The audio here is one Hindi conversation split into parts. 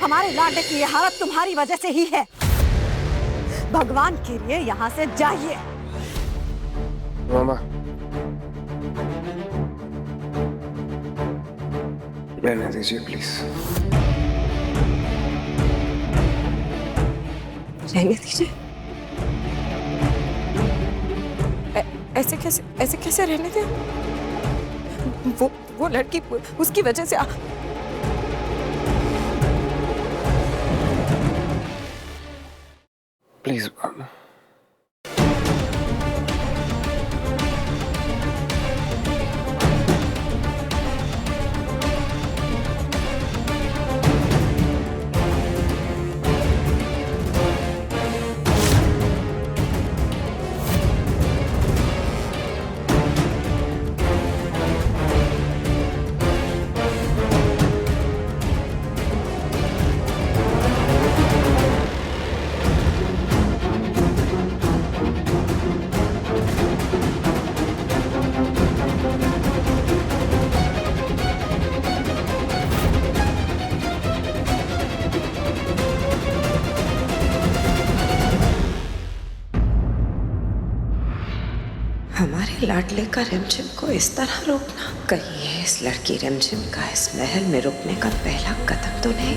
हमारे लाडले की ये हालत तुम्हारी वजह से ही है। भगवान के लिए यहाँ से जाइए। मामा, रहने दीजिए प्लीज। रहने दीजिए? ऐसे कैसे रहने दें? वो लड़की उसकी वजह से प्लीज मामा। हमारे लाडले का रिमझिम को इस तरह रोकना, कहीं इस लड़की रिमझिम का इस महल में रुकने का पहला कदम तो नहीं?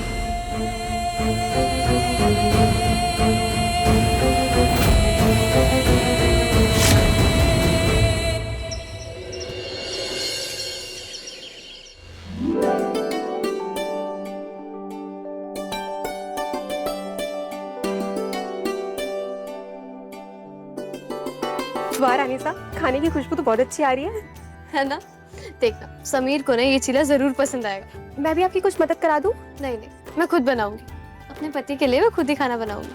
वाह रानीसा, खाने की खुशबू तो बहुत अच्छी आ रही है ना? देखना, समीर को ना ये चीला जरूर पसंद आएगा। मैं भी आपकी कुछ मदद करा दूं? नहीं, मैं खुद बनाऊंगी। अपने पति के लिए मैं खुद ही खाना बनाऊंगी।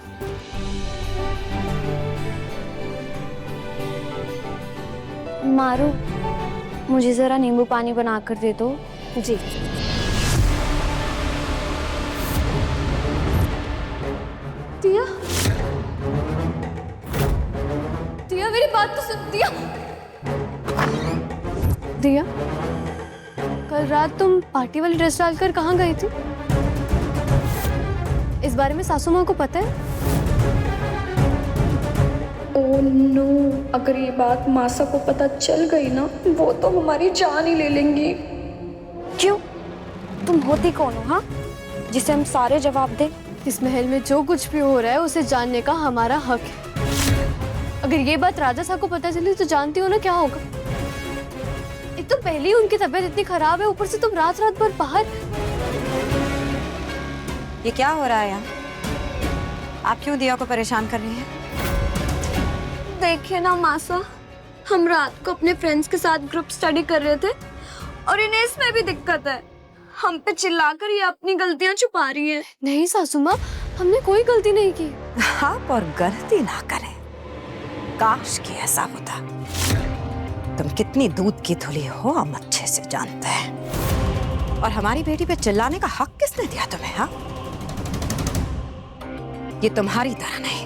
मारू, मुझे जरा नींबू पानी बना कर दे दो। जी। दिया, दिया मेरी बात तो सुन। दिया, दिया, कल रात तुम पार्टी वाली ड्रेस डालकर कहाँ गई थी? इस बारे में सासू माँ को पता है? ओह नो, अगर ये बात मासा को पता चल गई ना, वो तो हमारी जान ही ले लेंगी। क्यों? तुम होती कौन हो, हाँ, जिसे हम सारे जवाब दें? इस महल में जो कुछ भी हो रहा है उसे जानने का हमारा हक है। अगर ये बात राजा साहब को पता चली तो जानती हो ना क्या होगा? एक तो पहले ही उनकी तबीयत इतनी खराब है, ऊपर से तुम रात रात भर बाहर। ये क्या हो रहा है यहाँ? आप क्यों दिया को परेशान कर रही हैं? देखिए ना मासा, हम रात को अपने फ्रेंड्स के साथ ग्रुप स्टडी कर रहे थे और इन्हें इसमें भी दिक्कत है। हम पे चिल्लाकर ये अपनी गलतियां छुपा रही है। नहीं सासू माँ, हमने कोई गलती नहीं की। आप और गलती ना करें, काश कि ऐसा होता। तुम कितनी दूध की धुली हो हम अच्छे से जानते हैं। और हमारी बेटी पे चिल्लाने का हक किसने दिया तुम्हें, हाँ? ये तुम्हारी तरह नहीं,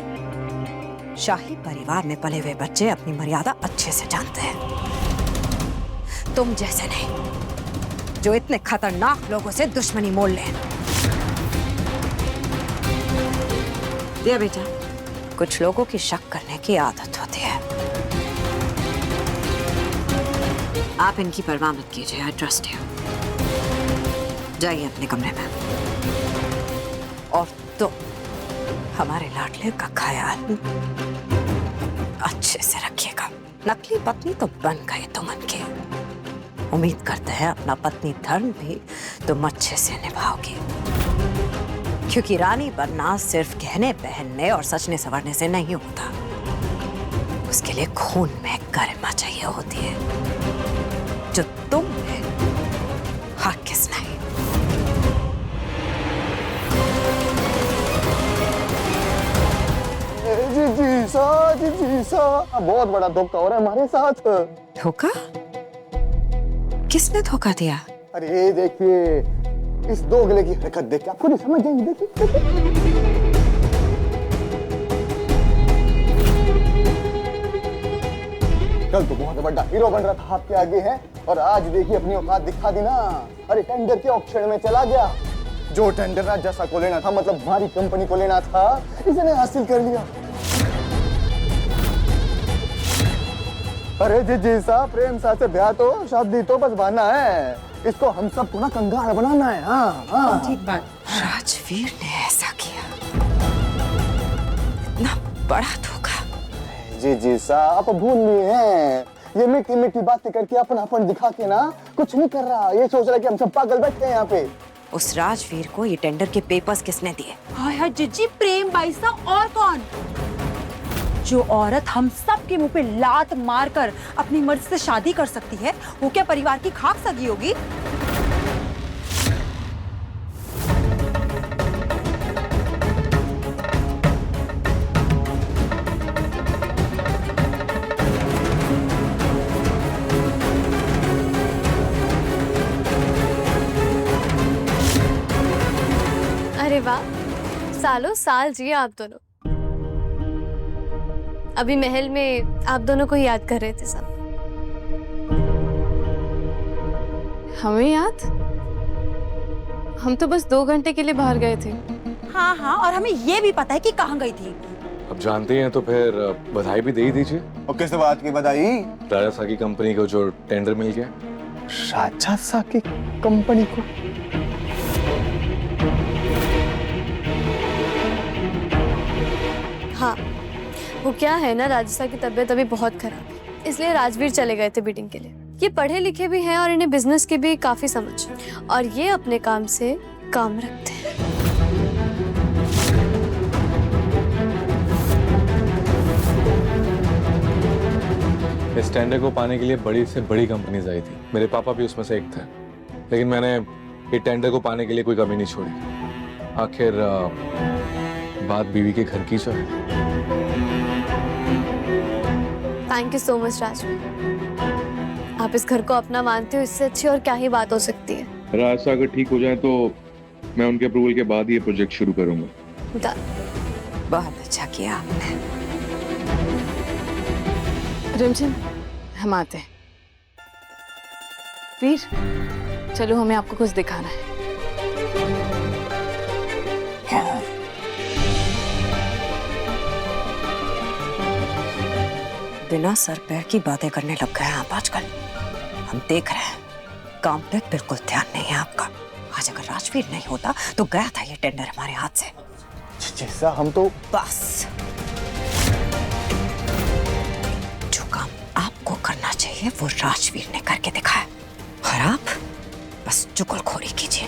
शाही परिवार में पले हुए बच्चे अपनी मर्यादा अच्छे से जानते हैं। तुम जैसे नहीं, जो इतने खतरनाक लोगों से दुश्मनी मोल ले। दिया बेटा, कुछ लोगों की शक करने की आदत होती है। आप इनकी परवाह मत कीजिए, आई ट्रस्ट यू। जाइए अपने कमरे में। और तो हमारे लाडले का ख्याल अच्छे से रखिएगा। नकली पत्नी तो बन गए तुम उनके। उम्मीद करते हैं अपना पत्नी धर्म भी तुम अच्छे से निभाओगी, क्योंकि रानी बनना सिर्फ गहने पहनने और सजने संवरने से नहीं होता। उसके लिए खून में गरिमा चाहिए होती है, जो तुम में हरगिज़ नहीं। जी सा, बहुत बड़ा धोखा हो रहा है हमारे साथ। धोखा? किसने धोखा दिया? अरे देखिए, इस दोगले की हरकत देख के आप खुद ही समझ जाएंगे। देखिए कल तो बहुत बड़ा हीरो बन रहा था आपके आगे है, और आज देखिए अपनी औकात दिखा दी ना। अरे टेंडर के ऑक्शन में चला गया, जो टेंडर राजसा को लेना था, मतलब हमारी कंपनी को लेना था, इसने हासिल कर लिया। अरे जी साहब, प्रेम साथ से ब्याह तो शादी तो बस बहाना है, इसको हम सबको ना कंगाल बनाना है। हाँ ठीक बात। राजवीर ने ऐसा किया, इतना बड़ा धोखा। जी साहब, आप भूल लिए हैं, ये मीठी मीठी बातें करके अपन दिखा के ना कुछ नहीं कर रहा, ये सोच रहा है कि हम सब पागल बैठे हैं यहाँ पे। उस राजवीर को ये टेंडर के पेपर्स किसने दिए? हाय हाय जिज्जी, प्रेम बाईसा और कौन? जो औरत हम सब के मुंह पे लात मार कर अपनी मर्जी से शादी कर सकती है, वो क्या परिवार की खाक सगी होगी? अरे वाह, सालों साल जिए आप दोनों। अभी महल में आप दोनों को याद कर रहे थे सब। हमें याद? हम तो बस 2 घंटे के लिए बाहर गए थे। हाँ हाँ, और हमें ये भी पता है कि कहाँ गई थी। अब जानते हैं तो फिर बधाई भी दे ही दीजिए। और किस बात की बधाई? राजसा की कंपनी को जो टेंडर मिल गया। राजसा की कंपनी को? हाँ, वो क्या है ना, राजसा की तबीयत अभी बहुत खराब है, इसलिए राजवीर चले गए थे मीटिंग के लिए। ये पढ़े लिखे भी हैं और इन्हें बिजनेस की भी काफी समझ, और ये अपने काम से काम रखते हैं। इस टेंडर को पाने के लिए बड़ी से बड़ी कंपनीज आई थी, मेरे पापा भी उसमें से एक थे, लेकिन मैंने ये टेंडर को पाने के लिए कोई कमी नहीं छोड़ी। आखिर बात बीवी के घर की जो है। Thank you so much Rajveer, आप इस घर को अपना मानते हो, इससे अच्छी और क्या ही बात हो सकती है। राजसा अगर ठीक हो जाए तो मैं उनके अप्रूवल के बाद ये प्रोजेक्ट शुरू करूंगा। बहुत अच्छा किया आपने। रिमझिम, हम आते हैं। वीर, चलो हमें आपको कुछ दिखाना है। बिना सर पैर की बातें करने लग गए आप आजकल। हम देख रहे हैं, काम पे बिल्कुल ध्यान नहीं है आपका। आज अगर राजवीर नहीं होता तो गया था ये टेंडर हमारे हाथ से। जैसा हम तो बस जो काम आपको करना चाहिए वो राजवीर ने करके दिखाया, और आप बस चुगलखोरी कीजिए।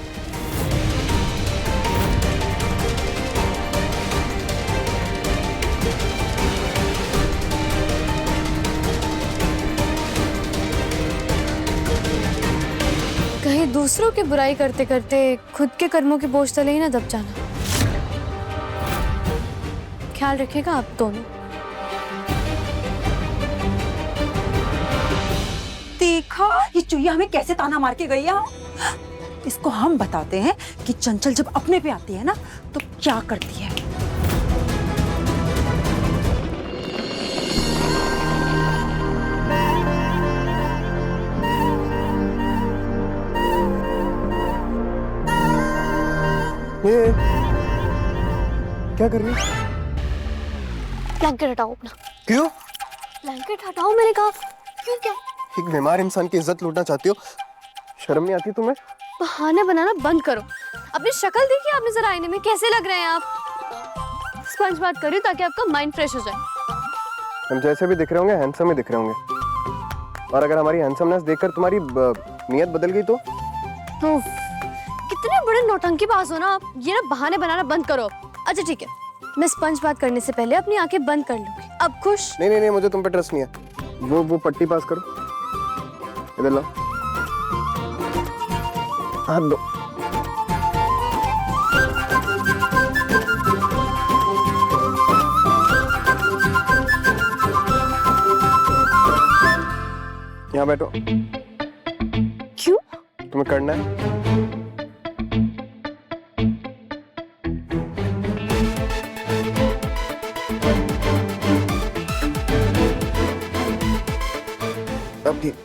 कहीं दूसरों की बुराई करते करते खुद के कर्मों के बोझ तले ही ना दब जाना। ख्याल रखिएगा आप दोनों। देखा ये चुईया हमें कैसे ताना मार के गई है। इसको हम बताते हैं कि चंचल जब अपने पे आती है ना तो क्या करती है। ये क्या कर रही है? ब्लैंकेट हटाओ अपना। क्यों? ब्लैंकेट हटाओ मैंने कहा। क्यों क्या? एक बीमार इंसान की इज्जत लूटना चाहती हो? शर्म नहीं आती तुम्हें? बहाने बनाना बंद करो। अपनी शक्ल देखिए आपने जरा आईने में, कैसे लग रहे हैं आप। स्पंज बात करिए ताकि आपका माइंड फ्रेश हो जाए। हम जैसे भी दिख रहे होंगे हैंडसम ही दिख रहे होंगे, और अगर हमारी हैंडसमनेस देखकर तुम्हारी नीयत बदल गई तो? कितने बड़े नौटंकीबाज हो ना आप। ये ना बहाने बनाना बंद करो। अच्छा ठीक है, मैं स्पंज बात करने से पहले अपनी आंखें बंद कर लूंगी। अब खुश? नहीं, मुझे तुम पे ट्रस्ट नहीं है। वो पट्टी पास करो, इधर लो, हाथ दो। यहाँ बैठो। क्यों? तुम्हें करना है। अब ठीक।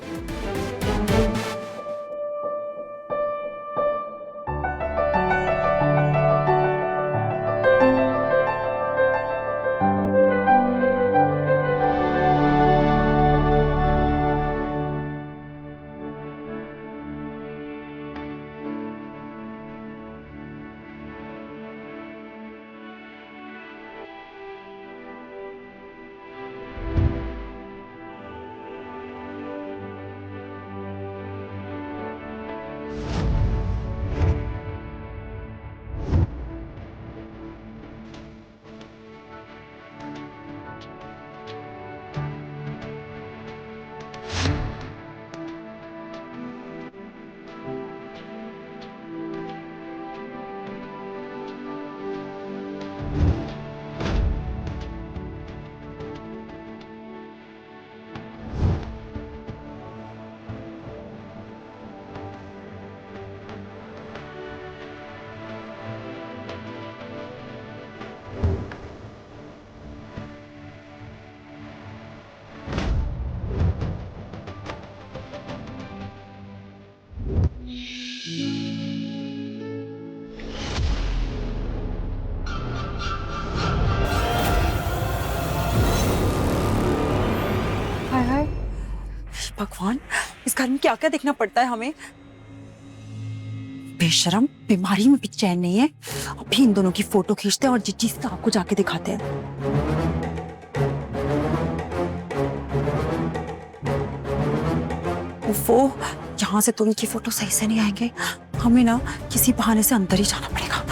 भगवान, इस घर में क्या क्या देखना पड़ता है हमें। बेशरम, बीमारी में भी चैन नहीं है। अभी इन दोनों की फोटो खींचते हैं और जिस चीज का आपको जाके दिखाते हैं। वो यहाँ से तो उनकी फोटो सही से नहीं आएंगे। हमें ना किसी बहाने से अंदर ही जाना पड़ेगा।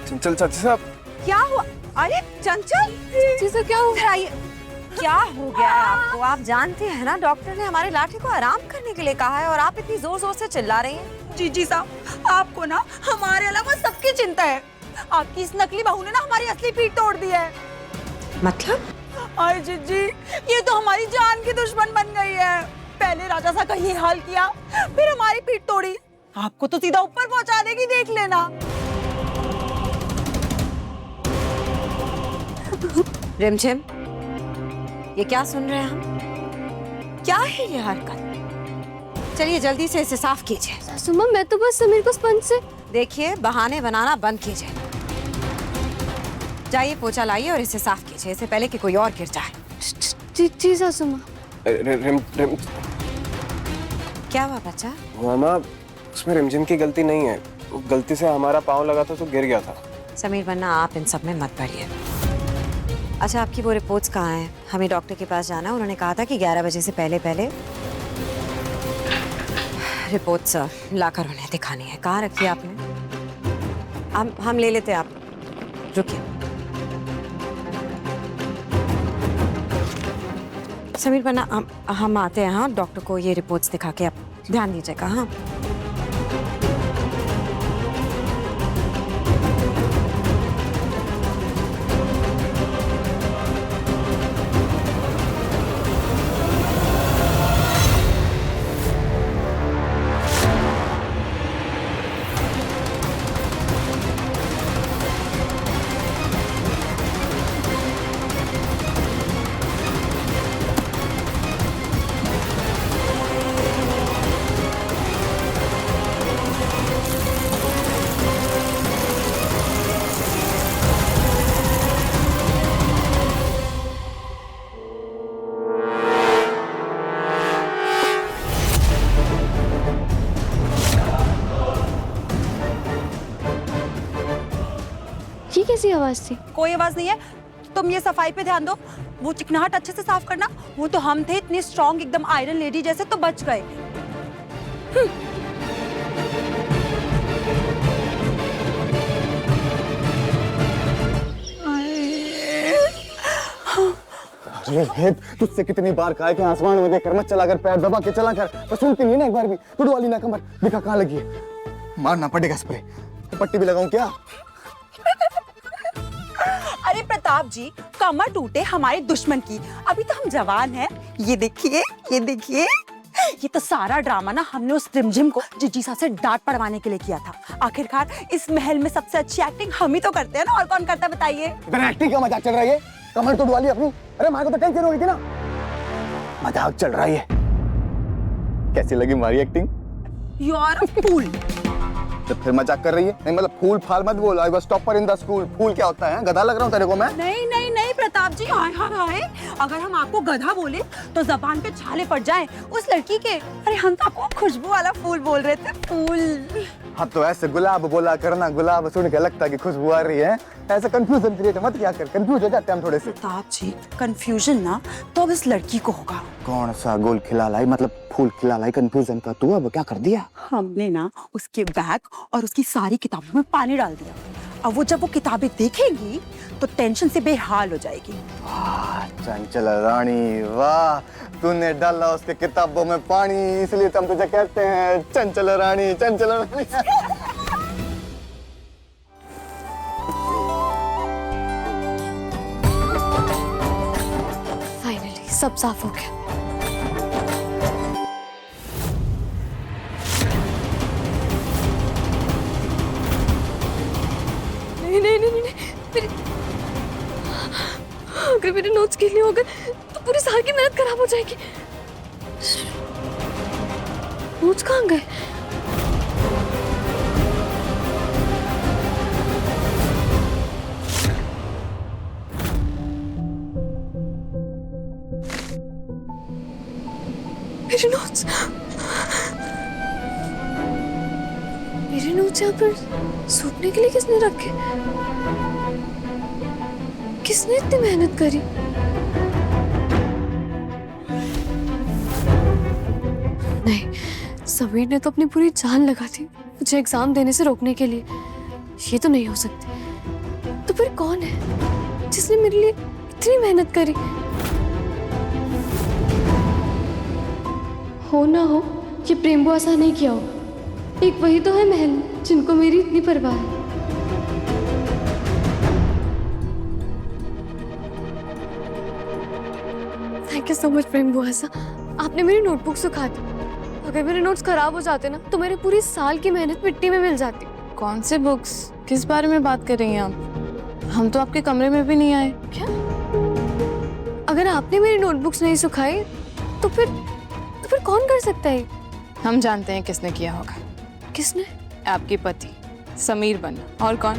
चंचल चाची साहब, क्या हुआ? अरे चंचल, चीज़ क्या हो आइए, क्या हो गया है आपको? आप जानते हैं ना, डॉक्टर ने हमारे लाठी को आराम करने के लिए कहा है और आप इतनी जोर जोर से चिल्ला रही हैं। जीजी साहब, आपको ना हमारे अलावा सबकी चिंता है। आपकी इस नकली बहू ने ना हमारी असली पीठ तोड़ दी है। मतलब? अरे जीजी, ये तो हमारी जान की दुश्मन बन गई है। पहले राजा सा का ये हाल किया, फिर हमारी पीठ तोड़ी। आपको तो सीधा ऊपर पहुंचा देगी, देख लेना। रिमझिम, ये क्या सुन रहे हैं हम? क्या है ये हरकत? चलिए जल्दी से इसे साफ कीजिए। सासू माँ, मैं तो बस समीर को स्पंज से। देखिए, बहाने बनाना बंद कीजिए। जाइए पोछा लाइए और इसे साफ कीजिए, इससे पहले कि कोई और गिर जाए। जी सासू माँ। क्या हुआ बच्चा? मामा, उसमें रिमझिम की गलती नहीं है। गलती से हमारा पाँव लगा था तो गिर गया था। समीर, वरना आप इन सब में मत पड़िए। अच्छा, आपकी वो रिपोर्ट्स कहाँ हैं? हमें डॉक्टर के पास जाना है। उन्होंने कहा था कि 11 बजे से पहले रिपोर्ट्स लाकर उन्हें दिखानी है। कहाँ रखी है आपने? हम ले लेते हैं, आप रुकिए। समीर, वरना हम आते हैं। हाँ, डॉक्टर को ये रिपोर्ट्स दिखा के आप ध्यान दीजिएगा। हाँ, ये कैसी आवाज थी? कोई आवाज नहीं है। तुम ये सफाई पे ध्यान दो। वो चिकनाहट अच्छे से साफ करना। वो तो हम थे इतने स्ट्रॉन्ग, एकदम आयरन लेडी जैसे, तो बच गए। अरे तुझसे कितनी बार कहा है कि आसमान में देखकर मत चला कर, पैर दबा के चला कर, पर सुनती नहीं ना एक बार भी। टुडू वाली ना कमर दिखा कहाँ लगी है। मारना पड़ेगा इस पे। तो पट्टी भी लगाऊं क्या? अरे प्रताप जी, कमर टूटे हमारे दुश्मन की। अभी तो हम जवान हैं। ये देखिए, ये देखिए, ये तो सारा ड्रामा ना हमने उस रिमझिम को जीजीसा से डांट पड़वाने के लिए किया था। आखिरकार इस महल में सबसे अच्छी एक्टिंग हम ही तो करते हैं ना, और कौन करता है बताइए? एक्टिंग का मजाक चल रहा है? कमर टूट वाली अपनी। अरे माँ को तो टेंशन हो गई थी ना। मजाक चल रहा है। कैसी लगी हमारी एक्टिंग? यू आर अ फूल। तो फिर मजाक कर रही है? नहीं मतलब फूल फाल मत बोल। I was topper in the school. Fool क्या होता है? गधा लग रहा हूँ तेरे को मैं? नहीं नहीं नहीं प्रताप जी, हाय हाय हाय, अगर हम आपको गधा बोले तो जबान पे छाले पड़ जाएं उस लड़की के। अरे हम तो आपको खुशबू वाला फूल बोल रहे थे, फूल। हाँ तो ऐसे गुलाब बोला करना, गुलाब सुन के लगता है कि खुशबू आ रही है। ऐसा कंफ्यूजन क्रिएट मत किया कर, कंफ्यूज हो जाते हैं हम थोड़े से। प्रताप जी, कंफ्यूजन ना तो अब इस लड़की को होगा। कौन सा गोल खिला लाई, मतलब फूल खिला लाई कंफ्यूजन का? तू अब क्या कर दिया? हमने ना उसके बैग और उसकी सारी किताबों में पानी डाल दिया। अब वो जब वो किताबें देखेंगी तो टेंशन से बेहाल हो जाएगी। चंचल रानी, वाह, तूने डाला उसके किताबों में पानी, इसलिए तो हम तुझे कहते हैं चंचल रानी, चंचल रानी। फाइनली सब साफ हो गया। अगर मेरे नोट्स के लिए हो गए तो पूरी साल की मेहनत खराब हो जाएगी। नोट्स कहाँ गए? मेरे नोट्स यहाँ पर सूखने के लिए किसने रखे? किसने इतनी मेहनत करी? नहीं, समीर ने तो अपनी पूरी जान लगा दी मुझे एग्जाम देने से रोकने के लिए। ये तो नहीं हो सकती। तो फिर कौन है जिसने मेरे लिए इतनी मेहनत करी? हो ना हो, ये प्रेम बुआ ऐसा नहीं किया होगा। एक वही तो है महल जिनको मेरी इतनी परवाह है। थैंक यू सो मच प्रेम बुआ सा, आपने मेरी नोटबुक सुखा दी। अगर मेरे नोट्स खराब हो जाते ना तो मेरे पूरी साल की मेहनत मिट्टी में मिल जाती। कौन से बुक्स? किस बारे में बात कर रही हैं आप? हम तो आपके कमरे में भी नहीं आए। क्या? अगर आपने मेरी नोटबुक्स नहीं सुखाई तो फिर कौन कर सकता है? हम जानते हैं किसने किया होगा। किसने? आपके पति समीर बन्ना। और कौन?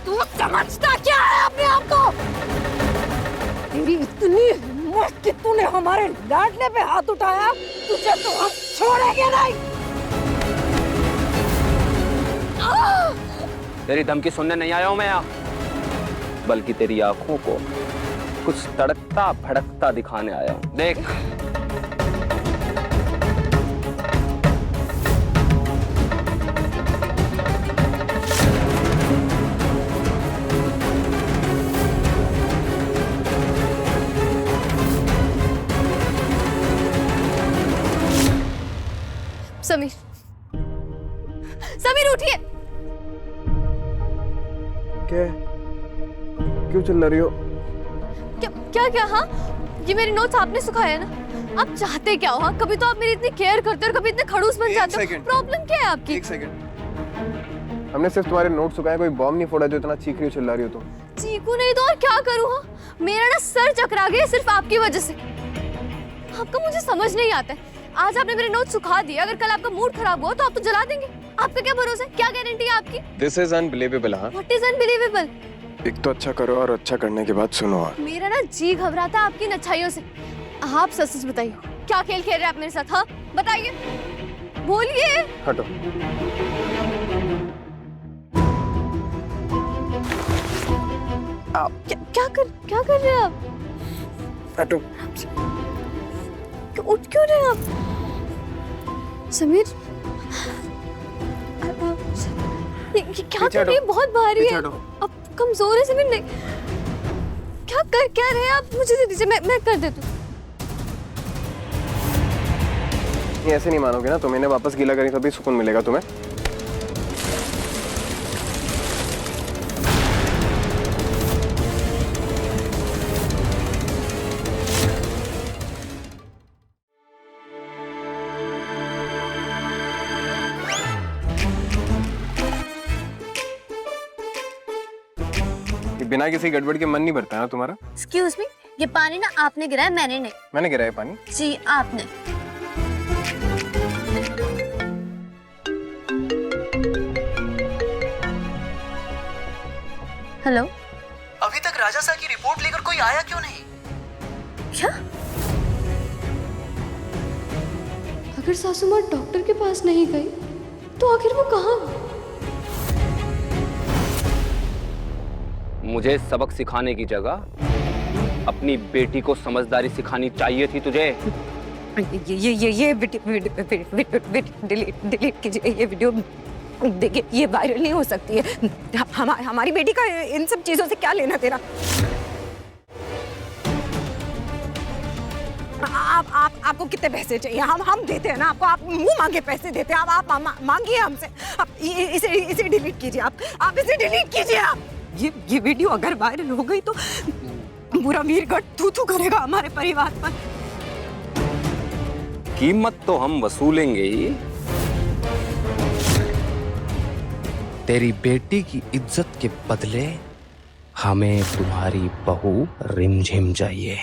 तू समझता क्या है अपने आप को? तेरी इतनी हिम्मत कि तूने हमारे लाडले पे हाथ उठाया, तुझे तो हम छोड़ेंगे नहीं। तेरी धमकी सुनने नहीं आया हूं मैं यहाँ, बल्कि तेरी आंखों को कुछ तड़कता भड़कता दिखाने आया हूं। देख, समीर, समीर उठिए। क्या? क्यों चिल्ला रही हो? क्या? हाँ, ये मेरे नोट्स आपने सुखाए ना? आप चाहते क्या हो? हाँ, कभी तो आप मेरी इतनी केयर करते हो और कभी इतने खड़ूस बन जाते हो। प्रॉब्लम क्या है आपकी? एक सेकंड। हमने सिर्फ तुम्हारे नोट सुखाए, कोई बॉम्ब नहीं फोड़ा जो इतना चीख रही हो, चिल्ला रही हो तुम। चीखू नहीं तो और क्या करूँ? हाँ, मेरा ना सर चकरा गया सिर्फ आपकी वजह से। आपका मुझे समझ नहीं आता है। आज आपने मेरे नोट सुखा दिए, अगर कल आपका मूड खराब हुआ तो आप तो जला देंगे। आपका क्या भरोसा है? क्या गारंटी है आपकी? This is unbelievable, हाँ? What is unbelievable? एक तो अच्छा करो और अच्छा करने के बाद सुनो। मेरा ना जी घबराता है आपकी अच्छाइयों से। आप सच बताइए, क्या खेल खेल रहे हैं आप मेरे साथ? हाँ बताइए, बोलिए। हटो। क्या कर रहे हैं आप? हटो। उठ क्यों रहे हैं आप? समीर, ये क्या कर रही है? बहुत भारी है। अब कमजोर है समीर। नहीं, क्या रहे हैं आप? मुझे दे दीजिए, मैं कर देती हूँ। ये ऐसे नहीं मानोगे ना, तुम इन्हें वापस गीला करें तभी सुकून मिलेगा तुम्हें। बिना किसी गड़बड़ के मन नहीं भरता है तुम्हारा। एक्सक्यूज मी, ये पानी ना आपने गिराया, मैंने नहीं। मैंने गिराया पानी? जी आपने। हेलो, अभी तक राजा साहब की रिपोर्ट लेकर कोई आया क्यों नहीं? क्या? अगर सासू माँ डॉक्टर के पास नहीं गई तो आखिर वो कहाँ? मुझे सबक सिखाने की जगह अपनी बेटी को समझदारी सिखानी चाहिए थी तुझे। ये डिलीट कीजिए ये वीडियो। देखिए, ये वायरल नहीं हो सकती है। हमारी बेटी का इन सब चीजों से क्या लेना तेरा? आपको कितने पैसे चाहिए? हम देते हैं ना आपको, आप मुंह मांगे पैसे देते हैं। आप मांगिए हमसे। आप इसे डिलीट कीजिए। आप इसे डिलीट कीजिए। आप ये वीडियो अगर वायरल हो गई तो पूरा वीरगढ़ थू करेगा हमारे परिवार पर। कीमत तो हम वसूलेंगे ही। तेरी बेटी की इज्जत के बदले हमें तुम्हारी बहू रिमझिम चाहिए।